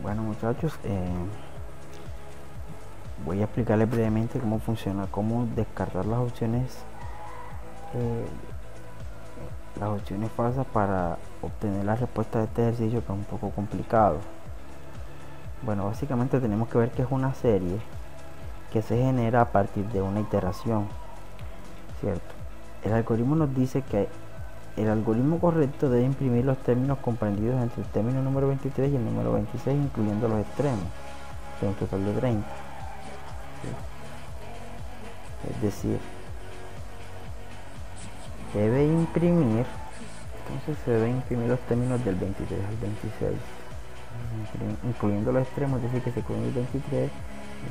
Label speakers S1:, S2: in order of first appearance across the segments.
S1: Bueno muchachos, voy a explicarles brevemente cómo funciona, cómo descartar eh, las opciones falsas para obtener la respuesta de este ejercicio, que es un poco complicado. Bueno, básicamente tenemos que ver que es una serie que se genera a partir de una iteración, ¿cierto? El algoritmo nos dice que el algoritmo correcto debe imprimir los términos comprendidos entre el término número 23 y el número 26, incluyendo los extremos, de un total de 30. Es decir, debe imprimir, entonces se debe imprimir los términos del 23 al 26, incluyendo los extremos, es decir, que se incluye el 23,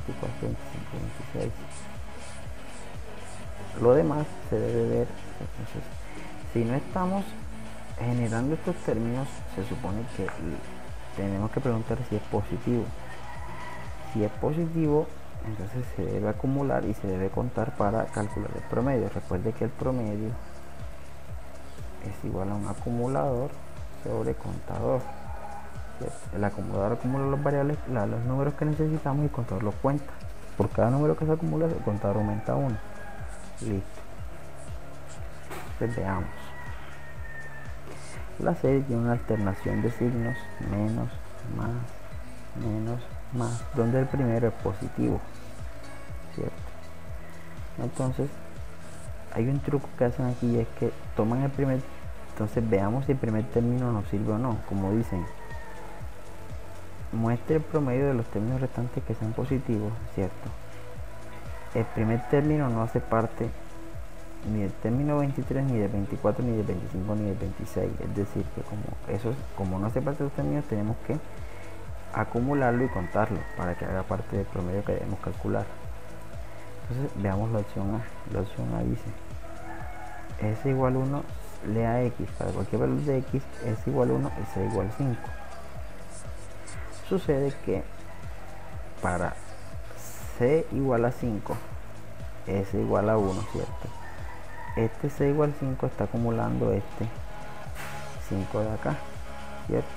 S1: 24, 25, 26. Lo demás se debe ver. Entonces, si no estamos generando estos términos, se supone que tenemos que preguntar si es positivo. Si es positivo, entonces se debe acumular y se debe contar para calcular el promedio. Recuerde que el promedio es igual a un acumulador sobre contador. El acumulador acumula los variables, los números que necesitamos, y el contador los cuenta. Por cada número que se acumula, el contador aumenta 1. Listo. Entonces veamos. La serie tiene una alternación de signos: menos, más, donde el primero es positivo, ¿cierto? Entonces hay un truco que hacen aquí, y es que toman el primer, entonces veamos si el primer término nos sirve o no. Como dicen, muestre el promedio de los términos restantes que sean positivos, ¿cierto? El primer término no hace parte ni del término 23, ni del 24, ni del 25, ni del 26. Es decir, que como no hace parte de los términos, tenemos que acumularlo y contarlo para que haga parte del promedio que debemos calcular. Entonces veamos la opción A. La opción A dice S igual 1, lea X. Para cualquier valor de X, S igual 1, S igual 5. Sucede que para C igual a 5, S igual a 1, ¿cierto? Este C igual 5 está acumulando este 5 de acá, ¿cierto?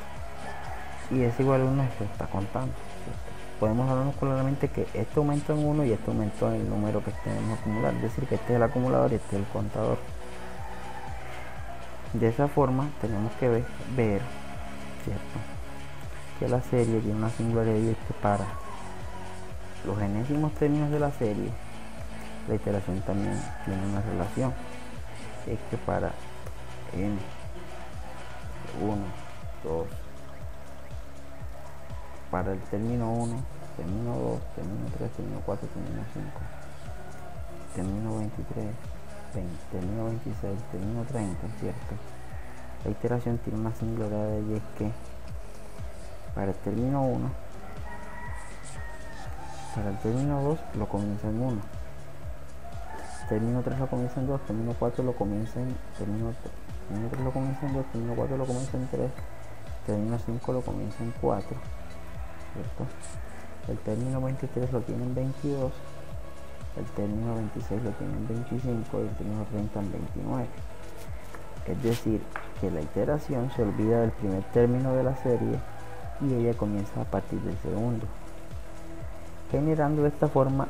S1: Y S igual a 1 se está contando, ¿cierto? Podemos hablarnos claramente que este aumentó en 1 y este aumentó en el número que tenemos que acumular. Es decir, que este es el acumulador y este es el contador. De esa forma tenemos que ver, ¿cierto?, que la serie tiene una singularidad, y es que para los enésimos términos de la serie, la iteración también tiene una relación. Es que para n 1, 2, para el término 1, término 2, término 3, término 4, término 5, término 23, 20, término 26, término 30, ¿cierto? La iteración tiene una singularidad, y es que para el término 1, para el término 2 lo comienza en 1, término 3 lo comienza en 2, término 4 lo comienza en término 3 lo comienza en 2, término 4 lo comienza en 3, término 5 lo comienza en 4, ¿cierto? El término 23 lo tiene en 22, el término 26 lo tiene en 25 y el término 30 en 29. Es decir, que la iteración se olvida del primer término de la serie y ella comienza a partir del segundo, generando de esta forma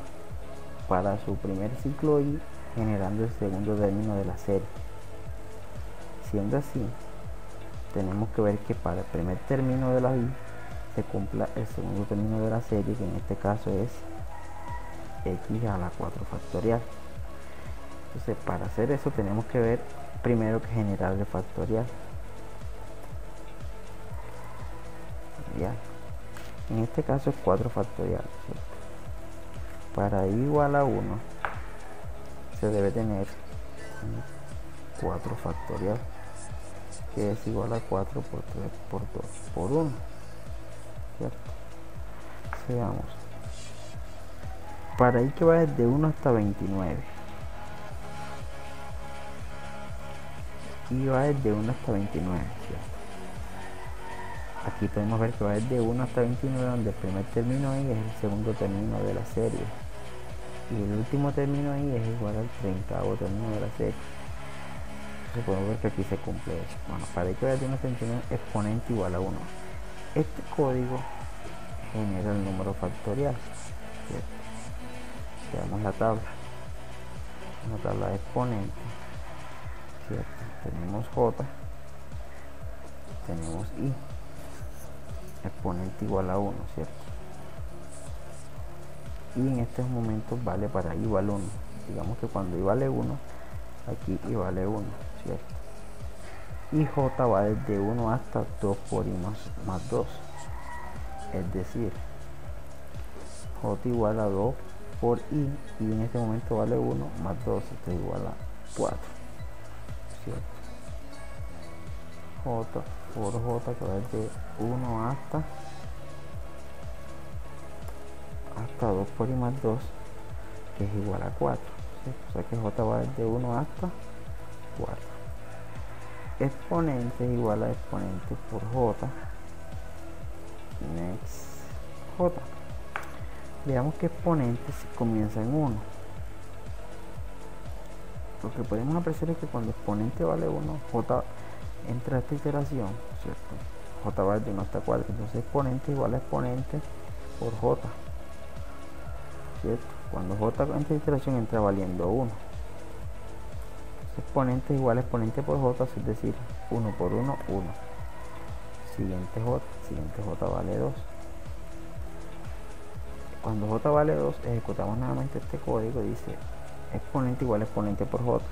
S1: para su primer ciclo y generando el segundo término de la serie. Siendo así, tenemos que ver que para el primer término de la i se cumpla el segundo término de la serie, que en este caso es x a la 4 factorial. Entonces, para hacer eso tenemos que ver primero que generar el factorial. Ya. En este caso es 4 factorial, ¿cierto? Para i igual a 1 se debe tener 4 factorial, que es igual a 4 por 3 por 2 por 1, ¿cierto? Veamos. Para i que va desde 1 hasta 29, y va desde 1 hasta 29, ¿cierto? Aquí podemos ver que va desde 1 hasta 29, donde el primer término i es el segundo término de la serie y el último término i es igual al 30º término de la serie. Entonces podemos ver que aquí se cumple eso. Bueno, para i que va desde 1 hasta 29, exponente igual a 1. Este código genera el número factorial, ¿cierto? Veamos la tabla de exponentes, ¿cierto? Tenemos j, tenemos i, exponente igual a 1, ¿cierto? Y en estos momentos vale para i vale 1. Digamos que cuando i vale 1, aquí i vale 1, ¿cierto? Y j va desde 1 hasta 2 por i más 2. Es decir, j igual a 2 por i, y en este momento vale 1 más 2, esto es igual a 4, ¿cierto? J por j que va desde 1 hasta 2 por i más 2, que es igual a 4, ¿cierto? O sea que j va desde 1 hasta 4. Exponente es igual a exponente por j, next j. Veamos que exponente comienza en 1. Lo que podemos apreciar es que cuando exponente vale 1, j entra a esta iteración, ¿cierto? J va desde 1 hasta 4, entonces exponente igual a exponente por j, ¿cierto? Cuando j en esta iteración entra valiendo 1, exponente igual a exponente por j, es decir, 1 por 1, 1. Siguiente j vale 2. Cuando j vale 2, ejecutamos nuevamente este código, dice exponente igual a exponente por j.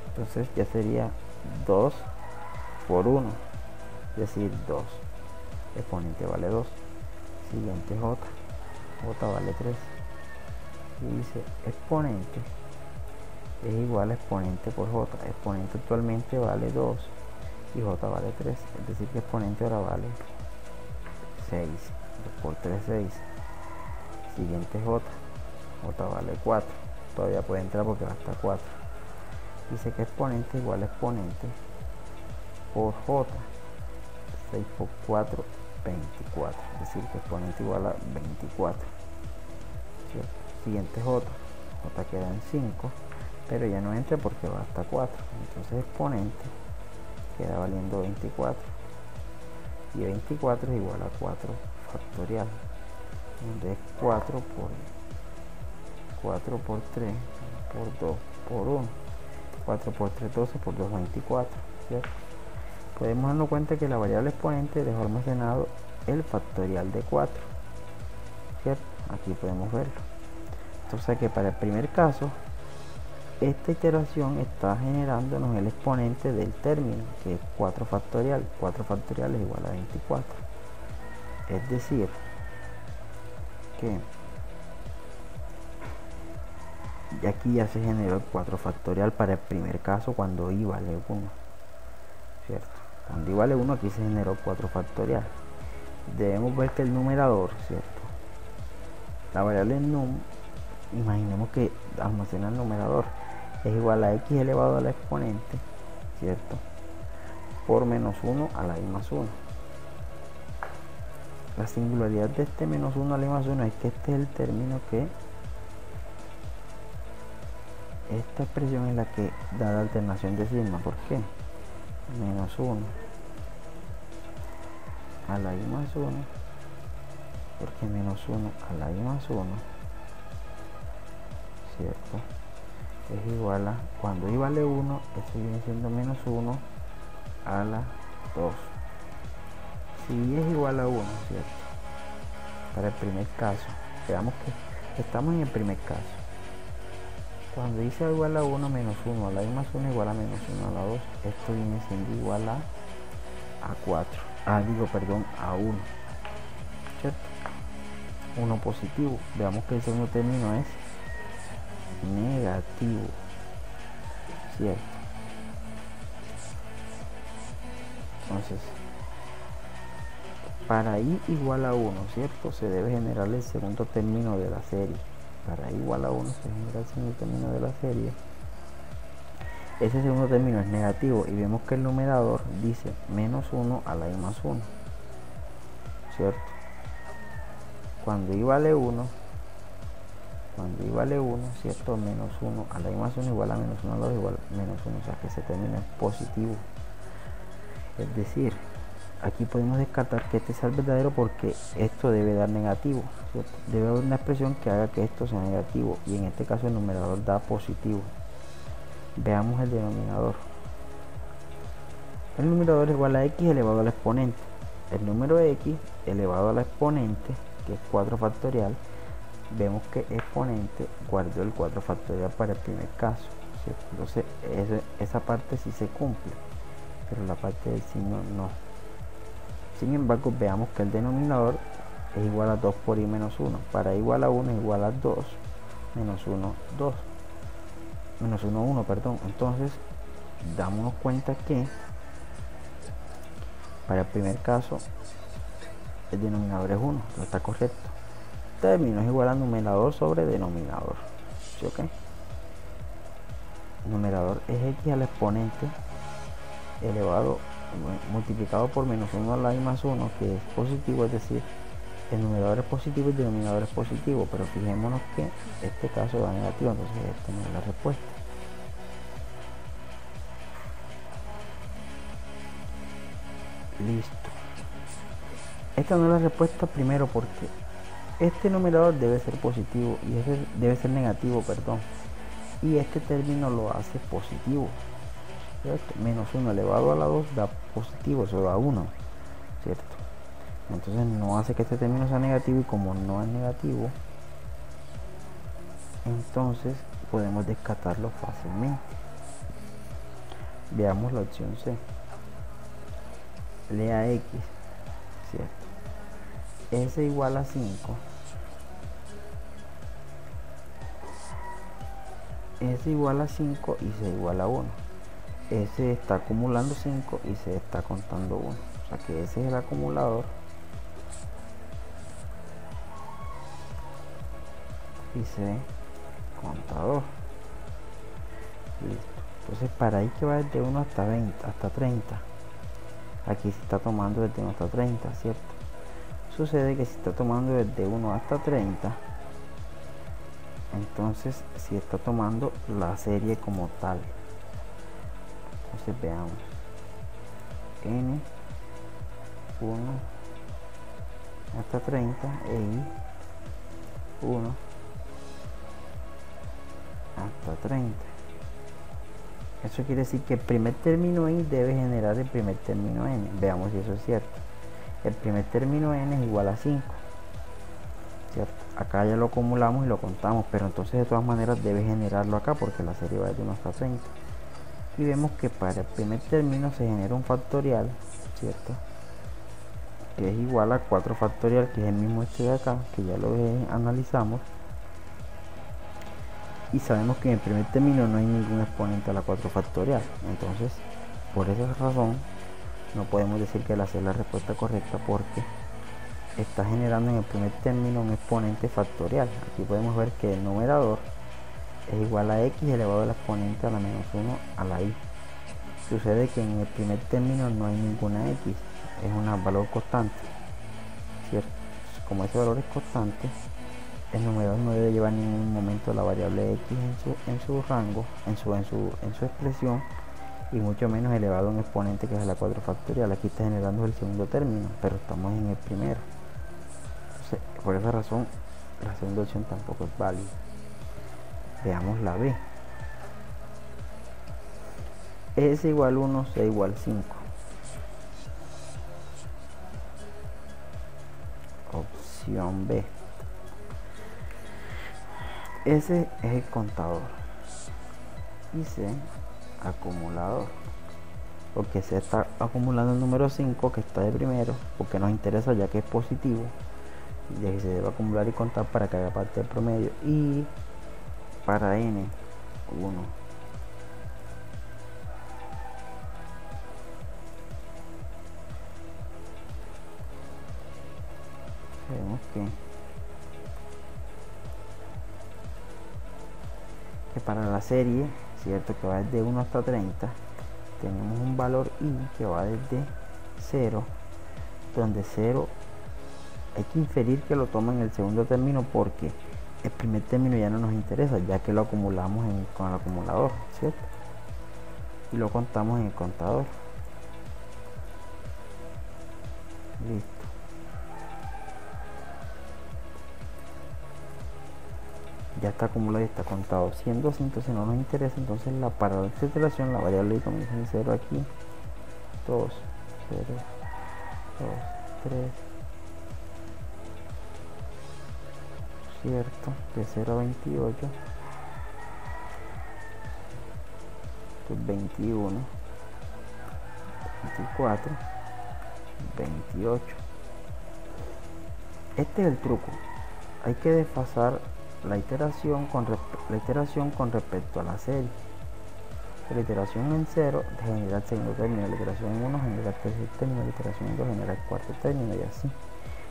S1: Entonces ya sería 2 por 1, es decir, 2. Exponente vale 2. Siguiente j vale 3. Y dice exponente es igual a exponente por j. Exponente actualmente vale 2 y j vale 3, es decir que exponente ahora vale 6. 2 por 3, 6. Siguiente j vale 4, todavía puede entrar porque va hasta 4. Dice que exponente igual a exponente por j, 6 por 4, 24, es decir que exponente igual a 24, ¿cierto? Siguiente j queda en 5, pero ya no entra porque va hasta 4, entonces exponente queda valiendo 24, y 24 es igual a 4 factorial, donde es 4 por 3 por 2 por 1, 4 por 3, 12, por 2, 24, ¿cierto? Podemos darnos cuenta que la variable exponente dejó almacenado el factorial de 4, ¿cierto? Aquí podemos verlo. Entonces que para el primer caso, esta iteración está generándonos el exponente del término, que es 4 factorial. 4 factorial es igual a 24. Es decir, que y aquí ya se generó el 4 factorial para el primer caso cuando i vale 1, ¿cierto? Cuando i vale 1 aquí se generó 4 factorial. Debemos ver que el numerador, ¿cierto? La variable num, imaginemos que almacena el numerador, es igual a x elevado a la exponente, ¿cierto? Por menos 1 a la i más 1. La singularidad de este menos 1 a la i más 1 es que este es el término que esta expresión es la que da la alternación de signo. ¿Por qué? Menos 1 a la i más 1, porque menos 1 a la i más 1, ¿cierto? Es igual a, cuando i vale 1, esto viene siendo menos 1 a la 2. Si i es igual a 1, ¿cierto? Para el primer caso, veamos que estamos en el primer caso. Cuando i sea igual a 1, menos 1 a la i más 1 igual a menos 1 a la 2, esto viene siendo igual a 4. A 1, ¿cierto? 1 positivo. Veamos que el segundo término es negativo, ¿cierto? Entonces, para i igual a 1, ¿cierto? Se debe generar el segundo término de la serie. Para i igual a 1 se genera el segundo término de la serie. Ese segundo término es negativo y vemos que el numerador dice menos 1 a la i más 1, ¿cierto? Cuando i vale 1, ¿cierto? Menos 1 a la i más 1 igual a menos 1 a la 2 igual a menos 1, o sea que ese término es positivo. Es decir, aquí podemos descartar que este sea el verdadero porque esto debe dar negativo, ¿cierto? Debe haber una expresión que haga que esto sea negativo, y en este caso el numerador da positivo. Veamos el denominador. El numerador es igual a x elevado al exponente. El número x elevado al exponente, que es 4 factorial, vemos que exponente guardó el 4 factorial para el primer caso, ¿cierto? Entonces esa parte sí se cumple, pero la parte del signo no. Sin embargo, veamos que el denominador es igual a 2 por i menos 1. Para i igual a 1 es igual a 2 menos 1, 2. Menos 1, 1, perdón. Entonces, dámonos cuenta que para el primer caso el denominador es 1, no está correcto. Término es igual a numerador sobre denominador, ¿sí, ok? Numerador es x al exponente elevado multiplicado por menos 1 a la i más 1, que es positivo, es decir, el numerador es positivo y el denominador es positivo, pero fijémonos que este caso da negativo, entonces esta no es la respuesta. Listo. Esta no es la respuesta, primero porque este numerador debe ser positivo y este debe ser negativo, perdón, y este término lo hace positivo, ¿cierto? Menos 1 elevado a la 2 da positivo, eso da 1, ¿cierto? Entonces no hace que este término sea negativo, y como no es negativo, entonces podemos descartarlo fácilmente. Veamos la opción C. Lea x, ¿cierto? S igual a 5. S igual a 5 y C igual a 1. S está acumulando 5 y C está contando 1. O sea que ese es el acumulador y C contador. Listo. Entonces para ahí que va desde 1 hasta 20, hasta 30. Aquí se está tomando desde 1 hasta 30, ¿cierto? Sucede que si está tomando desde 1 hasta 30, entonces si está tomando la serie como tal. Entonces veamos. N 1 hasta 30 e I 1 hasta 30. Eso quiere decir que el primer término i debe generar el primer término n. Veamos si eso es cierto. El primer término n es igual a 5, ¿cierto? Acá ya lo acumulamos y lo contamos, pero entonces de todas maneras debe generarlo acá porque la serie va de 1 hasta 30. Y vemos que para el primer término se genera un factorial, ¿cierto? Que es igual a 4 factorial, que es el mismo este de acá, que ya lo analizamos. Y sabemos que en el primer término no hay ningún exponente a la 4 factorial. Entonces, por esa razón, no podemos decir que la C es la respuesta correcta, porque está generando en el primer término un exponente factorial. Aquí podemos ver que el numerador es igual a x elevado al exponente a la menos 1 a la i. Sucede que en el primer término no hay ninguna x, es un valor constante, ¿cierto? Como ese valor es constante, el numerador no debe llevar en ningún momento la variable x en su rango, en su expresión, y mucho menos elevado a un exponente que es la 4 factorial. Aquí está generando el segundo término, pero estamos en el primero. Entonces, por esa razón, la segunda opción tampoco es válida. Veamos la B. S igual 1, C igual 5. Opción B. S es el contador y C acumulador, porque C está acumulando el número 5 que está de primero, porque nos interesa ya que es positivo, ya que se debe acumular y contar para que haga parte del promedio, y para N 1. Vemos que para la serie, ¿cierto?, que va desde 1 hasta 30, tenemos un valor i que va desde 0, donde 0 hay que inferir que lo toma en el segundo término, porque el primer término ya no nos interesa, ya que lo acumulamos con el acumulador, ¿cierto? Y lo contamos en el contador. Listo. Ya está acumulado y está contado. Siendo así, entonces no nos interesa. Entonces para la iteración la variable comienza en 0 aquí. 2, 0, 2, 3. Cierto, de 0 a 28. Esto es 21, 24, 28. Este es el truco. Hay que desfasar la iteración con respecto a la serie. La iteración en 0 genera el segundo término, la iteración en 1 genera el tercer término, la iteración en 2 genera el cuarto término y así.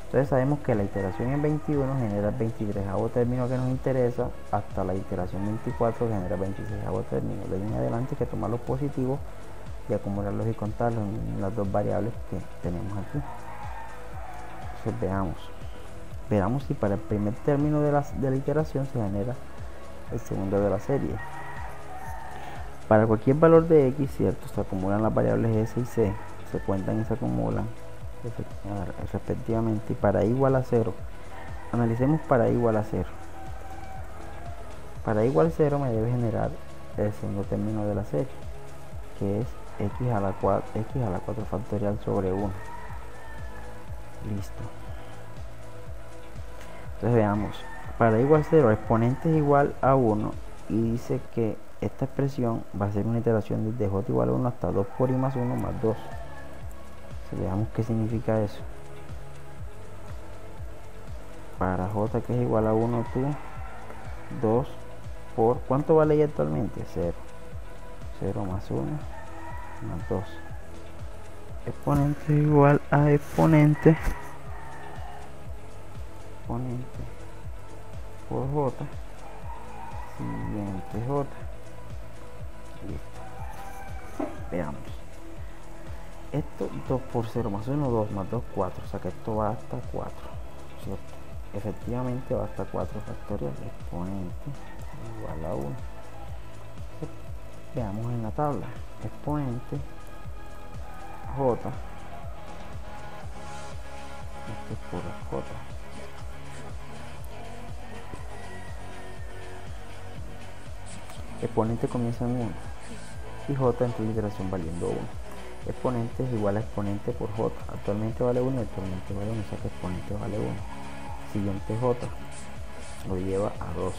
S1: Entonces sabemos que la iteración en 21 genera el 23avo término que nos interesa, hasta la iteración 24 genera el 26avo término. De ahí en adelante hay que tomar los positivos y acumularlos y contarlos en las dos variables que tenemos aquí. Entonces veamos si para el primer término de la iteración se genera el segundo de la serie. Para cualquier valor de x, cierto, se acumulan las variables s y c, se cuentan y se acumulan respectivamente. Y para i igual a 0, analicemos para i igual a 0. Para i igual a 0 me debe generar el segundo término de la serie, que es x a la 4 factorial sobre 1. Listo. Entonces veamos, para i igual a 0, exponente es igual a 1 y dice que esta expresión va a ser una iteración desde j igual a 1 hasta 2 por i más 1 más 2. Veamos qué significa eso. Para j que es igual a 1, 2 por... ¿Cuánto vale y actualmente? 0. 0 más 1 más 2. Exponente igual a exponente por j. Siguiente j. Listo. Veamos. Esto 2 por 0 más 1, 2 más 2, 4. O sea que esto va hasta 4. ¿Cierto? Efectivamente va hasta 4 factorial. Exponente igual a 1. Veamos en la tabla. Exponente j. Esto es por j. Exponente comienza en 1 y j en tu iteración valiendo 1. Exponente es igual a exponente por j. Actualmente vale 1 y actualmente vale 1, o sea que exponente vale 1. Siguiente j lo lleva a 2.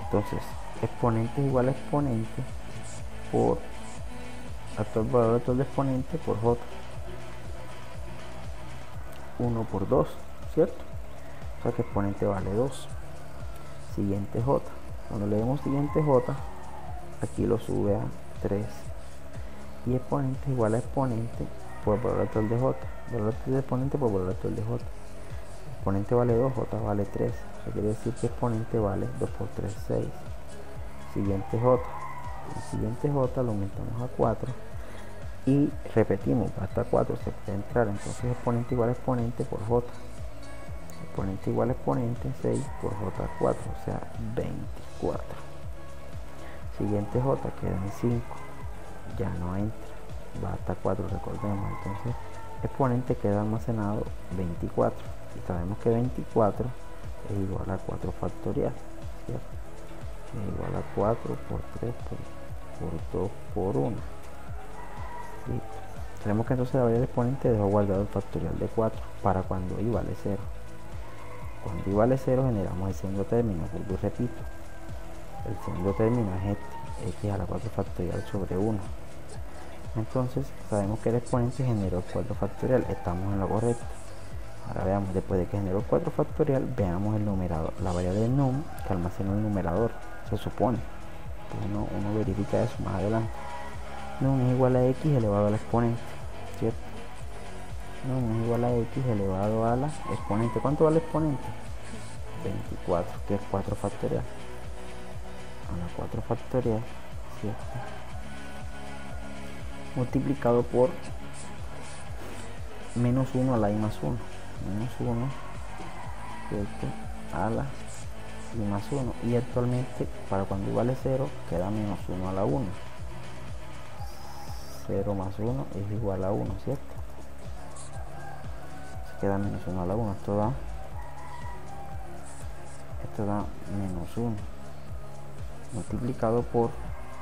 S1: Entonces, exponente es igual a exponente por valor actual de exponente por j. 1 por 2, ¿cierto? O sea que exponente vale 2. Siguiente j. Cuando leemos siguiente j, aquí lo sube a 3. Y exponente es igual a exponente por valor actual de j. Valor actual de exponente por valor actual de j. Exponente vale 2, j vale 3. Eso quiere decir que exponente vale 2 por 3, 6. Siguiente j. El siguiente j lo aumentamos a 4. Y repetimos, hasta 4 se puede entrar. Entonces exponente igual a exponente por j. Exponente igual a exponente 6 por j4, o sea 24. Siguiente j queda en 5. Ya no entra, va hasta 4, recordemos. Entonces exponente queda almacenado 24 y sabemos que 24 es igual a 4 factorial, ¿cierto? Es igual a 4 por 3 por 2 por 1. Listo. Tenemos que entonces la variable exponente dejó guardado el factorial de 4 para cuando i vale 0. Cuando i vale 0 generamos el segundo término, vuelvo y repito. El segundo término es este, x a la 4 factorial sobre 1. Entonces sabemos que el exponente generó el 4 factorial, estamos en lo correcto. Ahora veamos, después de que generó el 4 factorial, veamos el numerador, la variable num que almacena el numerador, se supone. Entonces uno verifica eso más adelante. Num es igual a x elevado al exponente, ¿cierto? Num es igual a x elevado a la exponente. ¿Cuánto vale el exponente? 24, que es 4 factorial. A la 4 factorial, ¿cierto? Multiplicado por menos 1 a la i más 1. Menos 1, ¿cierto? A la i más 1. Y actualmente, para cuando i vale 0, queda menos 1 a la 1. 0 más 1 es igual a 1, ¿cierto? queda menos 1 a la 1. Esto da menos 1 multiplicado por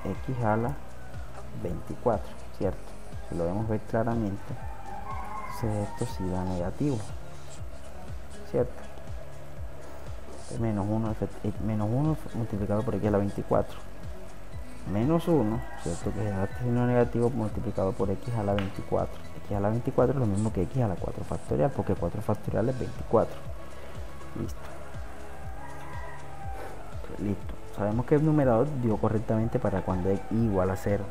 S1: x a la 24, ¿cierto? Si lo vemos ver claramente, entonces esto sí da negativo, ¿cierto? Menos 1 multiplicado por x a la 24 menos 1, ¿cierto? Que da signo negativo multiplicado por x a la 24. X a la 24 es lo mismo que x a la 4 factorial, porque 4 factorial es 24. Listo. Sabemos que el numerador dio correctamente para cuando x igual a 0.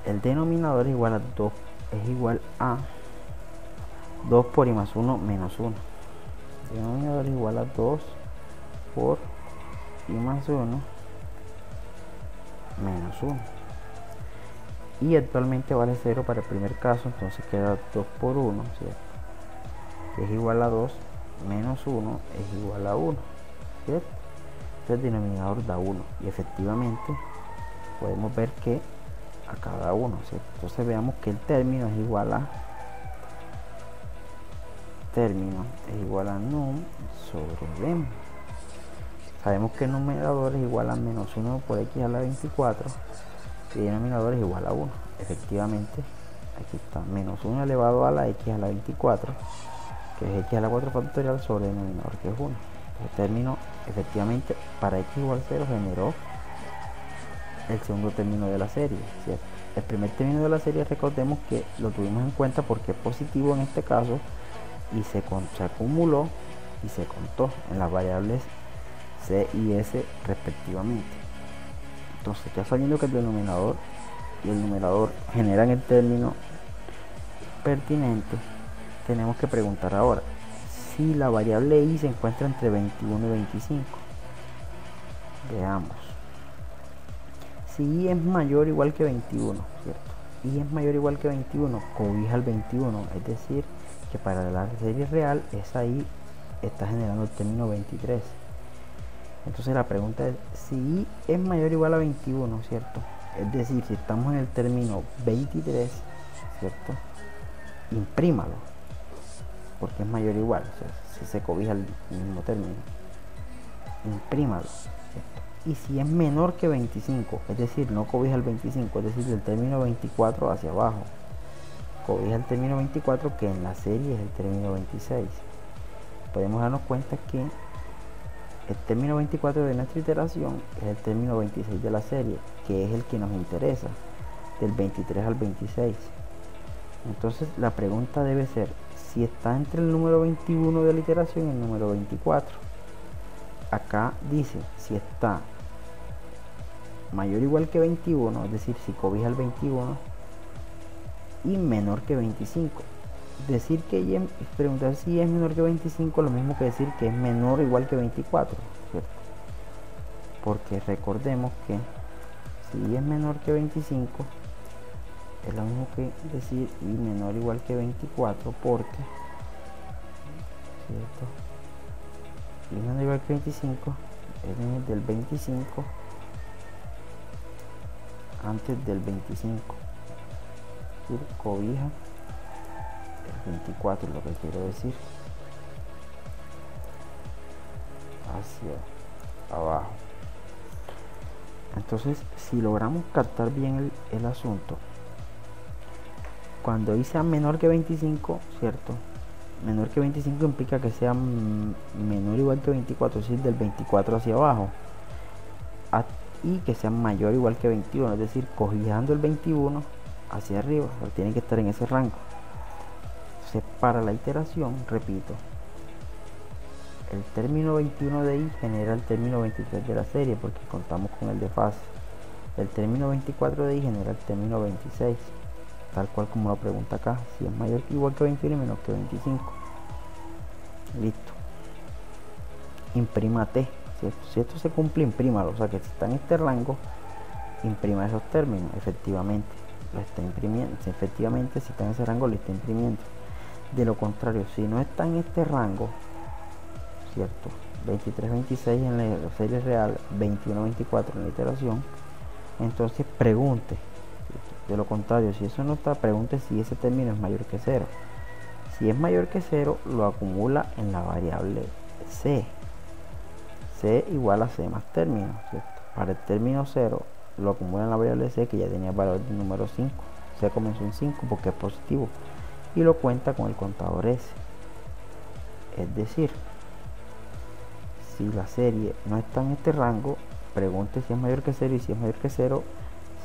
S1: El denominador es igual a 2, es igual a 2 por y más 1 menos 1. El denominador es igual a 2 por y más 1 menos 1. Y actualmente vale 0 para el primer caso, entonces queda 2 por 1, ¿cierto? Que es igual a 2 menos 1 es igual a 1, ¿cierto? Entonces el denominador da 1 y efectivamente podemos ver que a cada 1, ¿cierto? Entonces veamos que el término es igual a num sobre dem. Sabemos que el numerador es igual a menos 1 por x a la 24 y el denominador es igual a 1. Efectivamente, aquí está, menos 1 elevado a la x a la 24, que es x a la 4 factorial sobre el denominador, que es 1. El término, efectivamente, para x igual a 0 generó el segundo término de la serie, ¿cierto? El primer término de la serie, recordemos que lo tuvimos en cuenta porque es positivo en este caso y se acumuló y se contó en las variables c y s respectivamente. Entonces, ya sabiendo que el denominador y el numerador generan el término pertinente, tenemos que preguntar ahora si la variable y se encuentra entre 21 y 25. Veamos. Si y es mayor o igual que 21, ¿cierto? Y es mayor o igual que 21, cobija el 21, es decir, que para la serie real esa y está generando el término 23. Entonces la pregunta es, si y es mayor o igual a 21, ¿cierto? Es decir, si estamos en el término 23, ¿cierto? Imprímalo, porque es mayor o igual, o sea, si se cobija el mismo término. Imprímalo, ¿cierto? Y si es menor que 25, es decir, no cobija el 25, es decir, del término 24 hacia abajo, cobija el término 24, que en la serie es el término 26. Podemos darnos cuenta que el término 24 de nuestra iteración es el término 26 de la serie, que es el que nos interesa, del 23 al 26. Entonces la pregunta debe ser si está entre el número 21 de la iteración y el número 24. Acá dice si está mayor o igual que 21, es decir, si cobija el 21, y menor que 25. Decir que preguntar si es menor que 25 lo mismo que decir que es menor o igual que 24, ¿cierto? Porque recordemos que si es menor que 25 es lo mismo que decir y menor o igual que 24, porque, ¿cierto? Y menor o igual que 25 es del 25 antes del 25, es decir, cobija 24 es lo que quiero decir, hacia abajo. Entonces, si logramos captar bien el asunto, cuando y sea menor que 25, ¿cierto? Menor que 25 implica que sea menor o igual que 24, es decir, del 24 hacia abajo, y que sea mayor o igual que 21, es decir, cobijando el 21 hacia arriba, o sea, tiene que estar en ese rango. Para la iteración, repito, el término 21 de y genera el término 23 de la serie porque contamos con el desfase. El término 24 de y genera el término 26, tal cual como lo pregunta acá, si es mayor que igual que 21 y menor que 25. Listo. Imprima T. Si esto se cumple, imprímalo. O sea que si está en este rango, imprima esos términos. Efectivamente, lo está imprimiendo. Efectivamente, si está en ese rango, lo está imprimiendo. De lo contrario, si no está en este rango, ¿cierto? 23-26 en la serie real, 21-24 en la iteración, entonces pregunte. De lo contrario, si eso no está, pregunte si ese término es mayor que 0. Si es mayor que 0, lo acumula en la variable c. C igual a c más término, ¿cierto? Para el término 0, lo acumula en la variable c, que ya tenía el valor del número 5. C comenzó en 5 porque es positivo. Y lo cuenta con el contador s. Es decir, si la serie no está en este rango, pregunte si es mayor que 0, y si es mayor que 0,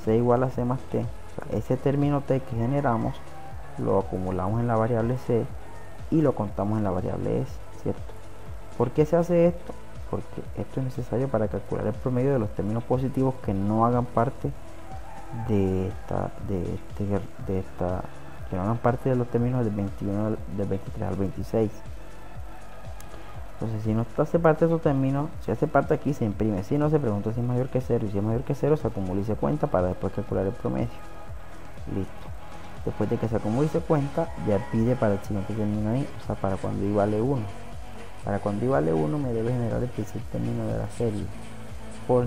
S1: c igual a c más t. O sea, ese término t que generamos lo acumulamos en la variable c y lo contamos en la variable s, ¿cierto? ¿Por qué se hace esto? Porque esto es necesario para calcular el promedio de los términos positivos que no hagan parte que no hagan parte de los términos del 21, del 23 al 26. Entonces, si no hace parte de esos términos, si hace parte aquí, se imprime. Si no, se pregunta si es mayor que 0, y si es mayor que 0, se acumula y se cuenta para después calcular el promedio. Listo. Después de que se acumule y se cuenta, ya pide para el siguiente término ahí, o sea, para cuando y vale 1. Para cuando y vale 1 me debe generar el tercer término de la serie. Por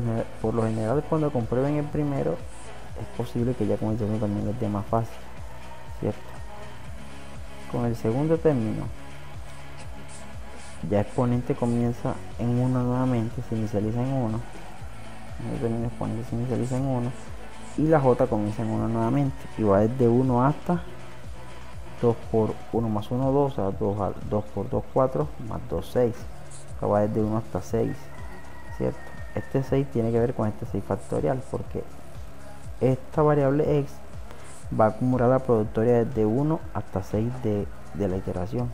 S1: lo general, cuando comprueben el primero, es posible que ya con el segundo también les dé más fácil, ¿cierto? Con el segundo término, ya exponente comienza en 1 nuevamente, se inicializa en 1. El término exponente se inicializa en 1. Y la j comienza en 1 nuevamente. Y va desde 1 hasta 2 por 1 más 1, 2. O sea, 2 por 2, 4, más 2, 6. O sea, va desde 1 hasta 6, ¿cierto? Este 6 tiene que ver con este 6 factorial, porque esta variable x va a acumular la productoria desde 1 hasta 6 de la iteración.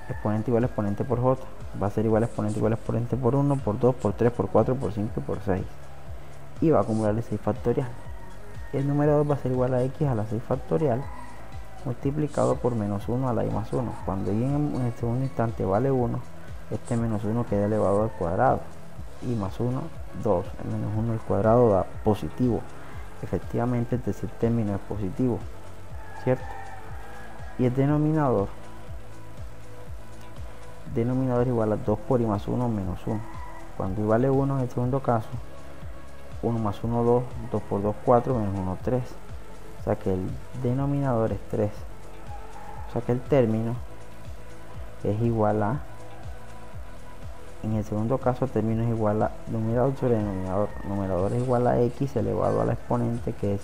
S1: Exponente igual a exponente por j. Va a ser igual a exponente por 1, por 2, por 3, por 4, por 5 y por 6. Y va a acumular el 6 factorial. El numerador va a ser igual a x a la 6 factorial multiplicado por menos 1 a la y más 1. Cuando y en el segundo instante vale 1, este menos 1 queda elevado al cuadrado. Y más 1, 2. El menos 1 al cuadrado da positivo. Efectivamente, el tercer término es positivo, ¿cierto? Y el denominador igual a 2 por y más 1 menos 1. Cuando y vale 1 en el segundo caso, 1 más 1, 2, 2 por 2, 4, menos 1, 3. O sea que el denominador es 3. O sea que el término es igual a, en el segundo caso, el término es igual a numerador sobre denominador. Numerador es igual a x elevado a la exponente, que es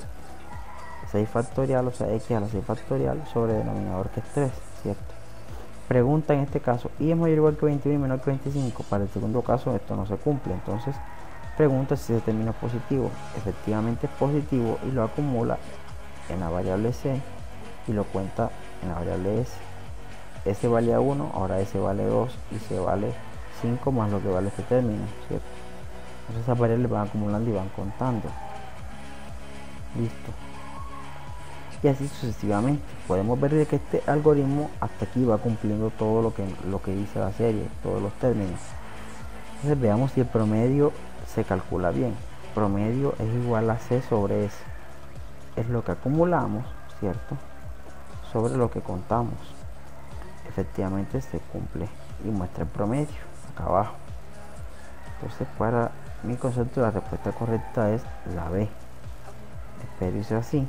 S1: 6 factorial, o sea, x a la 6 factorial sobre denominador, que es 3, ¿cierto? Pregunta en este caso, y es mayor o igual que 21 y menor que 25. Para el segundo caso esto no se cumple, entonces pregunta si ese término es positivo. Efectivamente es positivo y lo acumula en la variable c y lo cuenta en la variable s. S vale a 1, ahora S vale 2 y C vale 5 más lo que vale este término, ¿cierto? Entonces esas variables van acumulando y van contando. Listo. Y así sucesivamente. Podemos ver de que este algoritmo hasta aquí va cumpliendo todo lo que dice la serie, todos los términos. Entonces veamos si el promedio se calcula bien. Promedio es igual a C sobre S. Es lo que acumulamos, ¿cierto?, sobre lo que contamos. Efectivamente se cumple y muestra el promedio acá abajo. Entonces, para mi concepto, la respuesta correcta es la B. Espero y sea así.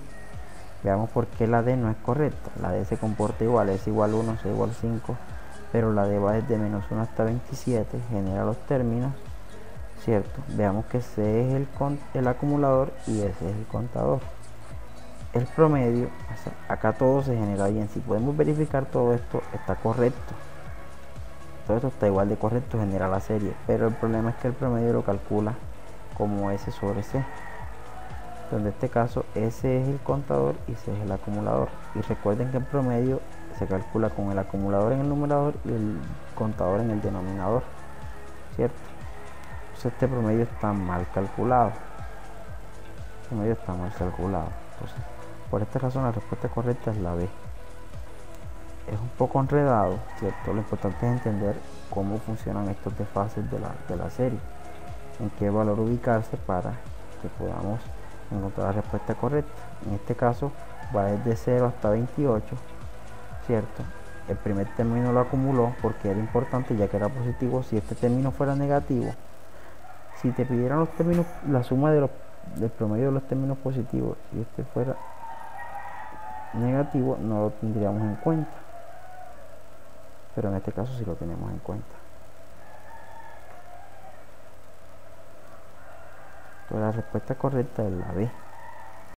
S1: Veamos por qué la D no es correcta. La D se comporta igual, es igual 1, C igual 5, pero la D va desde menos 1 hasta 27, genera los términos, ¿cierto? Veamos que C es el acumulador y S es el contador. El promedio, acá todo se genera bien. Si podemos verificar todo esto, está correcto. Todo esto está igual de correcto, genera la serie. Pero el problema es que el promedio lo calcula como S sobre C, donde en este caso S es el contador y C es el acumulador. Y recuerden que el promedio se calcula con el acumulador en el numerador y el contador en el denominador, ¿cierto? Entonces este promedio está mal calculado. Entonces, por esta razón la respuesta correcta es la B. Es un poco enredado, ¿cierto? Lo importante es entender cómo funcionan estos desfases de la serie, en qué valor ubicarse para que podamos encontrar la respuesta correcta. En este caso va desde 0 hasta 28, ¿cierto? El primer término lo acumuló porque era importante, ya que era positivo. Si este término fuera negativo, si te pidieran los términos, la suma del promedio de los términos positivos, y este fuera negativo, no lo tendríamos en cuenta, pero en este caso sí lo tenemos en cuenta. Entonces la respuesta correcta es la B.